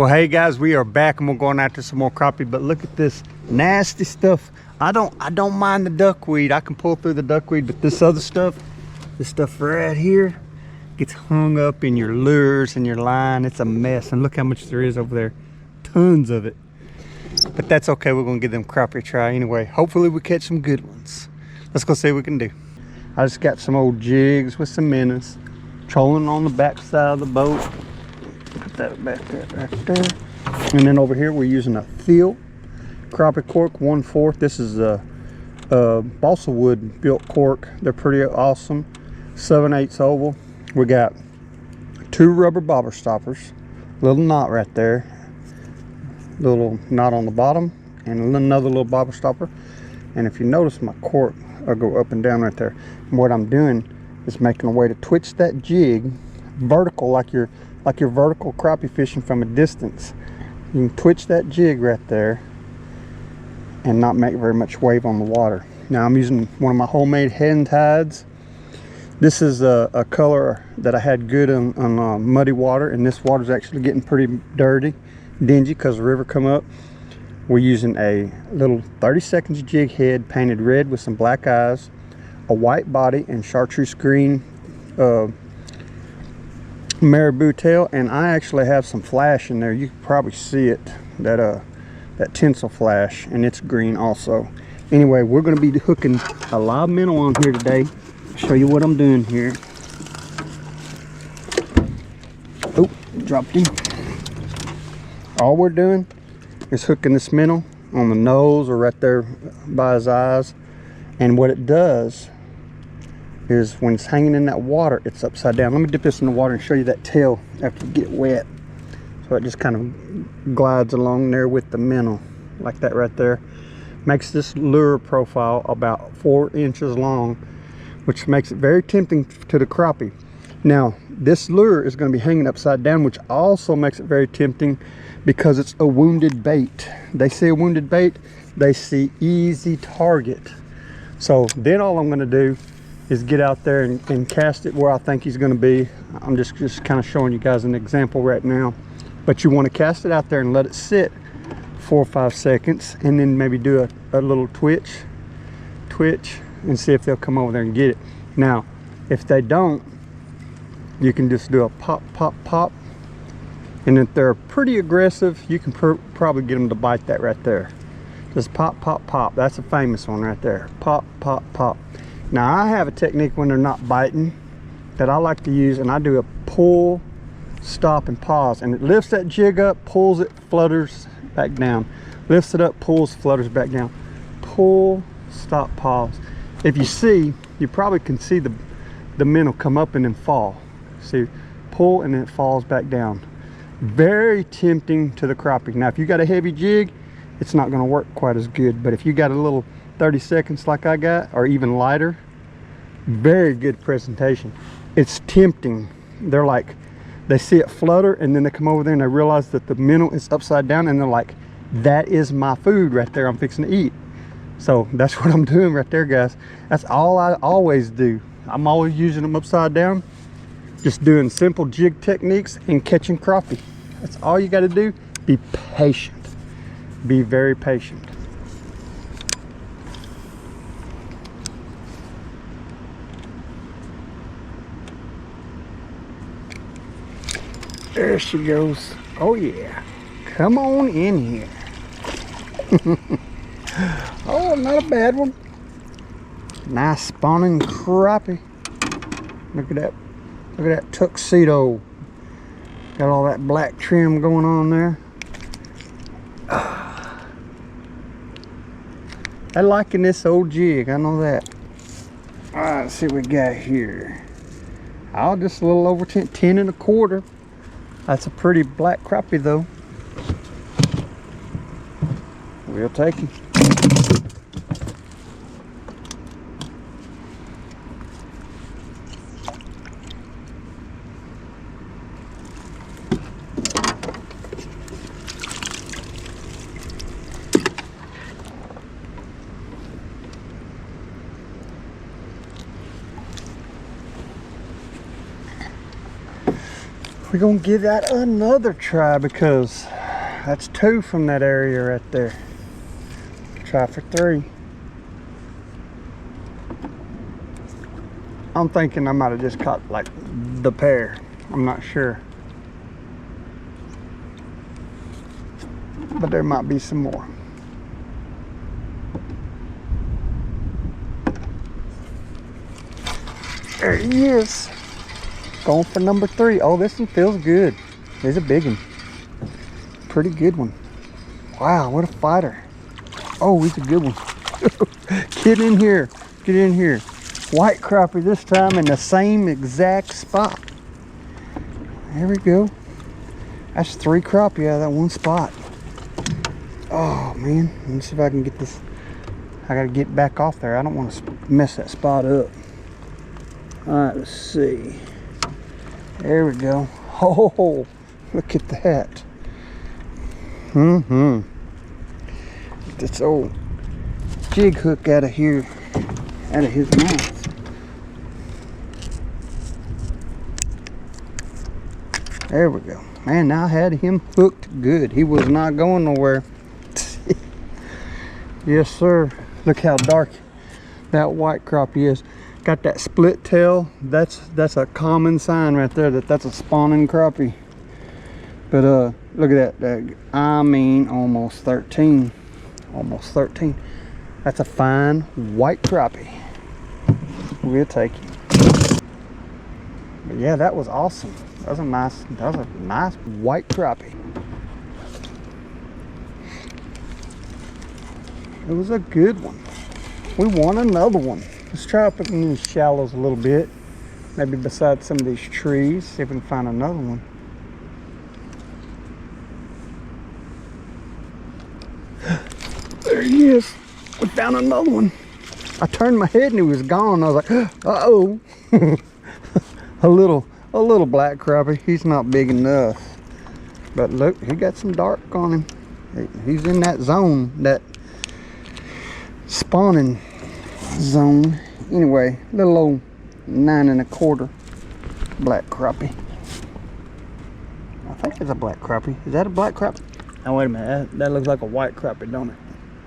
Well, hey guys, we are back and we're going after some more crappie, but look at this nasty stuff. I don't mind the duckweed. I can pull through the duckweed, but this other stuff, this stuff right here gets hung up in your lures and your line. It's a mess, and look how much there is over there. Tons of it. But that's okay, we're gonna give them crappie a try anyway. Hopefully we catch some good ones. Let's go see what we can do. I just got some old jigs with some minnows, trolling on the back side of the boat. Put that back there, right there. And then over here we're using a Thiel crappie cork 1/4. This is a balsa wood built cork. They're pretty awesome. 7/8 oval. We got 2 rubber bobber stoppers, little knot right there, little knot on the bottom, and another little bobber stopper. And if you notice, my cork will go up and down right there. And what I'm doing is making a way to twitch that jig vertical, like you're vertical crappie fishing from a distance. You can twitch that jig right there and not make very much wave on the water. Now I'm using one of my homemade hand tides. This is a color that I had good on muddy water, and this water's actually getting pretty dirty, dingy, because the river come up. We're using a little 30 seconds jig head painted red with some black eyes, a white body, and chartreuse green marabou tail. And I actually have some flash in there. You can probably see it, that tinsel flash, and it's green also. Anyway, we're going to be hooking a live minnow on here today. I'll show you what I'm doing here. Oh, dropped him. All we're doing is hooking this minnow on the nose or right there by his eyes. And what it does is when it's hanging in that water, it's upside down. Let me dip this in the water and show you that tail after you get it wet. So it just kind of glides along there with the minnow like that right there. Makes this lure profile about 4 inches long, which makes it very tempting to the crappie. Now this lure is going to be hanging upside down, which also makes it very tempting because it's a wounded bait. They see a wounded bait, they see easy target. So then all I'm going to do is get out there and cast it where I think he's going to be. I'm just kind of showing you guys an example right now. But you want to cast it out there and let it sit 4 or 5 seconds, and then maybe do a little twitch, and see if they'll come over there and get it. Now, if they don't, you can just do a pop, pop, pop. And if they're pretty aggressive, you can probably get them to bite that right there. Just pop, pop, pop. That's a famous one right there. Pop, pop, pop. Now I have a technique when they're not biting that I like to use, and I do a pull, stop, and pause, and it lifts that jig up, pulls it, flutters back down, lifts it up, pulls, flutters back down. Pull, stop, pause. If you see, you probably can see the minnow come up and then fall. See, pull and then it falls back down. Very tempting to the crappie. Now if you got a heavy jig, it's not going to work quite as good, but if you got a little 30 seconds like I got, or even lighter, very good presentation. It's tempting. They're like, they see it flutter, and then they come over there and they realize that the minnow is upside down, and they're like, that is my food right there, I'm fixing to eat. So that's what I'm doing right there, guys. That's all I always do. I'm always using them upside down, just doing simple jig techniques and catching crappie. That's all you got to do. Be patient. Be very patient. There she goes. Oh yeah, come on in here. Oh, not a bad one. Nice spawning crappie. Look at that. Look at that tuxedo. Got all that black trim going on there. I liking this old jig, I know that. All right, let's see what we got here. Oh, just a little over 10 1/4. That's a pretty black crappie though. We'll take him. We're gonna give that another try because that's 2 from that area right there. Try for 3. I'm thinking I might have just caught like the pair. I'm not sure. But there might be some more. There he is. Going for number 3. Oh, this one feels good. He's a big one. Pretty good one. Wow, what a fighter. Oh, he's a good one. Get in here. Get in here. White crappie this time in the same exact spot. There we go. That's 3 crappie out of that one spot. Oh man, let me see if I can get this. I gotta get back off there. I don't want to mess that spot up. All right, let's see. There we go. Oh, look at that. Get this old jig hook out of here, out of his mouth. There we go. Man, now I had him hooked good. He was not going nowhere. Yes, sir. Look how dark that white crappie is. Got that split tail. That's a common sign right there that that's a spawning crappie. But look at that. I mean, almost 13. Almost 13. That's a fine white crappie. We'll take it. But yeah, that was awesome. That was a nice white crappie. It was a good one. We want another one. Let's try up in these shallows a little bit. Maybe beside some of these trees. See if we can find another one. There he is. We found another one. I turned my head and he was gone. I was like, uh-oh. a little black crappie. He's not big enough. But look, he got some dark on him. He's in that zone, that spawning zone. Anyway, little old 9 1/4 black crappie. I think it's a black crappie. Is that a black crappie? Oh, wait a minute. That looks like a white crappie, don't it?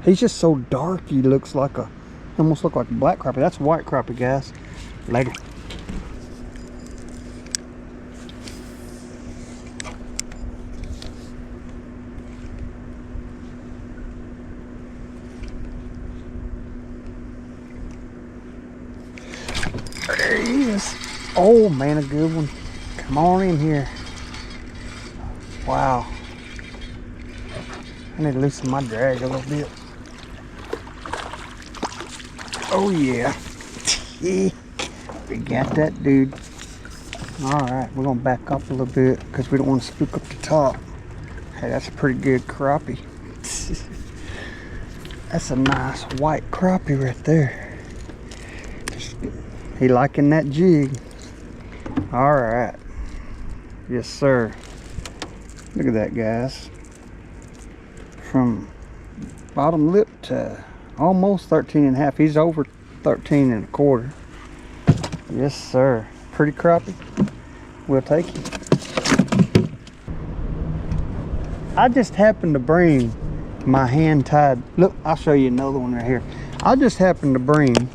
He's just so dark. He looks like a, almost look like a black crappie. That's a white crappie, guys. Later. There he is. Oh man, a good one. Come on in here. Wow. I need to loosen my drag a little bit. Oh yeah. We got that dude. Alright, we're gonna back up a little bit because we don't want to spook up the top. Hey, that's a pretty good crappie. That's a nice white crappie right there. He liking that jig. Alright. Yes, sir. Look at that, guys. From bottom lip to almost 13 1/2. He's over 13 1/4. Yes, sir. Pretty crappie. We'll take it. I just happened to bring my hand tied. Look, I'll show you another one right here. I just happened to bring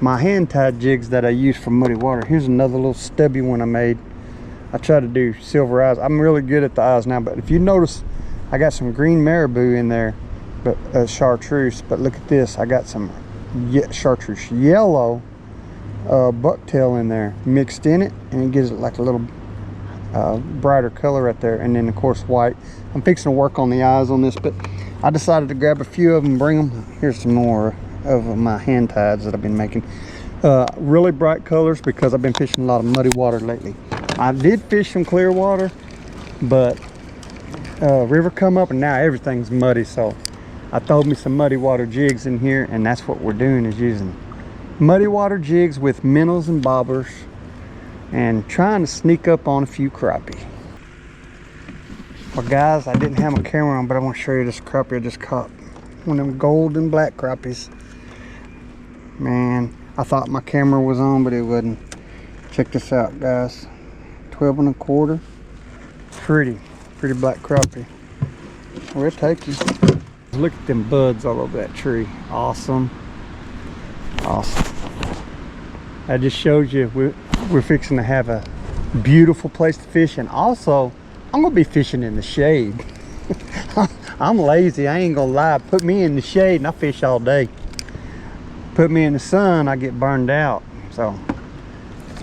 my hand tied jigs that I use for muddy water. Here's another little stubby one I made. I try to do silver eyes. I'm really good at the eyes now, but if you notice, I got some green marabou in there, but chartreuse. But look at this, I got some chartreuse yellow bucktail in there mixed in it, and it gives it like a little brighter color right there. And then of course white. I'm fixing to work on the eyes on this, but I decided to grab a few of them and bring them. Here's some more of my hand tides that I've been making. Really bright colors because I've been fishing a lot of muddy water lately. I did fish some clear water, but river come up and now everything's muddy, so I throw me some muddy water jigs in here, and that's what we're doing, is using muddy water jigs with minnows and bobbers and trying to sneak up on a few crappie. Well guys, I didn't have my camera on, but I want to show you this crappie I just caught. One of them golden black crappies. Man, I thought my camera was on, but it wasn't. Check this out, guys. 12 1/4. Pretty black crappie. We'll take you. Look at them buds all over that tree. Awesome. That just shows you we're fixing to have a beautiful place to fish, and also I'm gonna be fishing in the shade. I'm lazy, I ain't gonna lie. Put me in the shade and I fish all day. Put me in the sun, I get burned out. So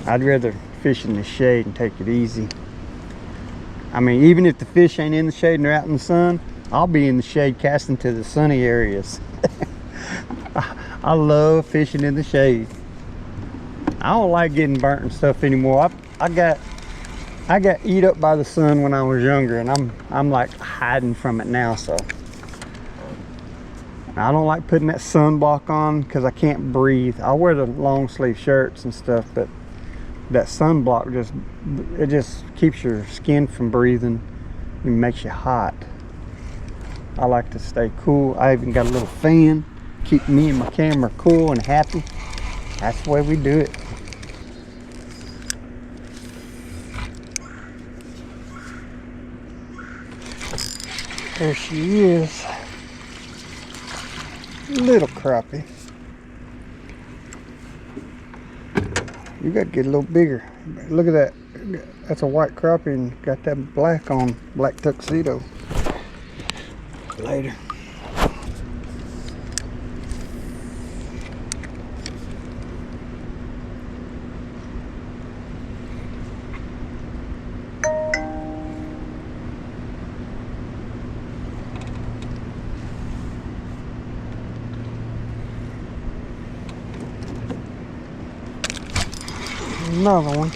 I'd rather fish in the shade and take it easy. I mean, even if the fish ain't in the shade and they're out in the sun, I'll be in the shade casting to the sunny areas. I love fishing in the shade. I don't like getting burnt and stuff anymore. I got eat up by the sun when I was younger, and I'm like hiding from it now. So I don't like putting that sunblock on because I can't breathe. I wear the long sleeve shirts and stuff, but that sunblock just keeps your skin from breathing and makes you hot. I like to stay cool. I even got a little fan, keep me and my camera cool and happy. That's the way we do it. There she is. Little crappie. You got to get a little bigger. Look at that. That's a white crappie and got that black on, black tuxedo. Later. Another one.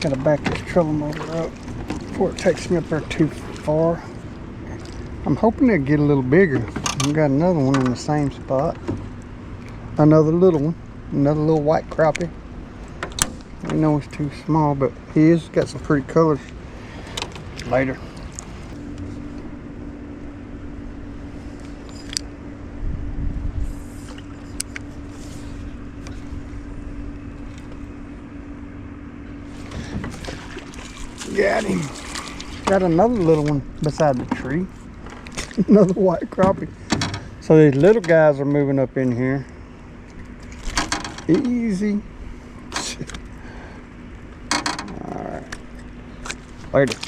Gotta back this trolling motor up before it takes me up there too far. I'm hoping to get a little bigger. We got another one in the same spot. Another little one. Another little white crappie. I know he's too small, but he is got some pretty colors. Later. Got him. Got another little one beside the tree. Another white crappie. So these little guys are moving up in here. Easy. Alright. Later.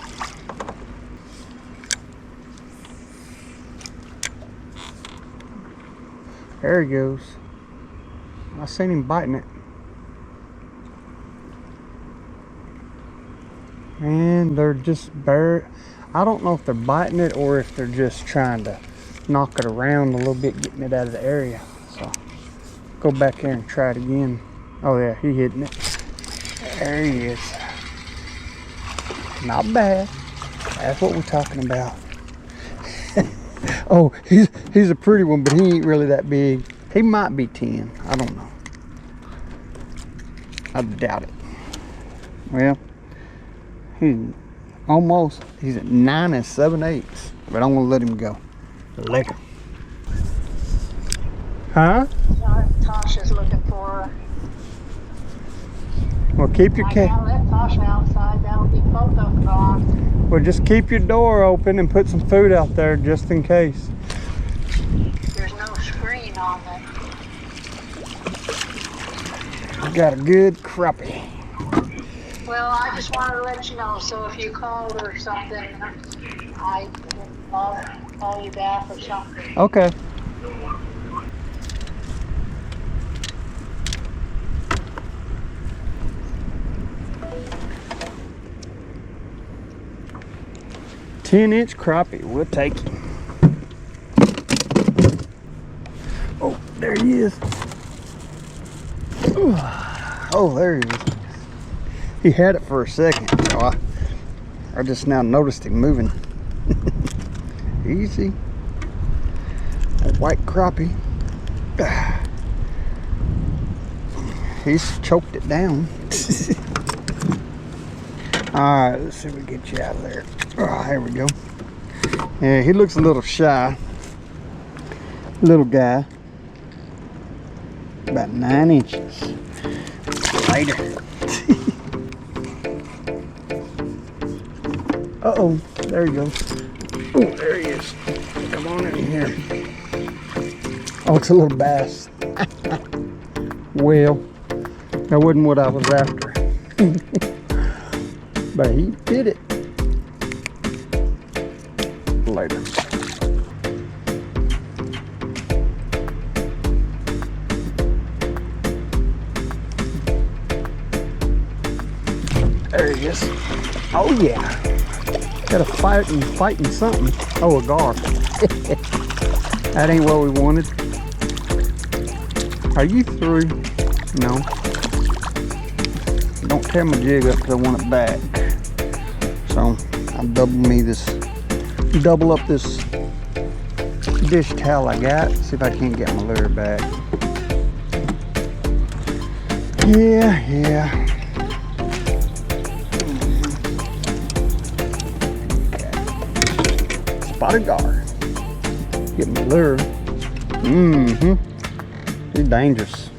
There he goes. I seen him biting it. And they're just bare. I don't know if they're biting it or if they're just trying to knock it around a little bit, getting it out of the area. So go back there and try it again. Oh yeah, he hitting it. There he is. Not bad. That's what we're talking about. Oh, he's a pretty one, but he ain't really that big. He might be 10. I don't know. I doubt it. Well, he's at 9 7/8, but I'm gonna let him go. Later. Huh? Tasha's looking for her. Well, keep your I gotta let Tasha outside. That'll be photographed. Well, just keep your door open and put some food out there just in case. There's no screen on it. We got a good crappie. Well, I just wanted to let you know, so if you called or something, I can call you back or something. Okay. "10-inch crappie, we'll take it." Oh, there he is. Oh, there he is. He had it for a second, so I just now noticed him moving. Easy. A white crappie. He's choked it down. Alright, let's see if we can get you out of there. Oh, here we go. Yeah, he looks a little shy. Little guy. About 9 inches. Later. Uh-oh, there he goes. Oh, there he is. Come on in here. Oh, it's a little bass. Well, that wasn't what I was after. But he did it. Later. There he is. Oh yeah. Got a fighting something. Oh, a gar. That ain't what we wanted. Are you through? No. Don't tear my jig up because I want it back. So I'll double up this dish towel I got. See if I can't get my lure back. Yeah. Okay. Spotted gar. Get my lure. He's dangerous.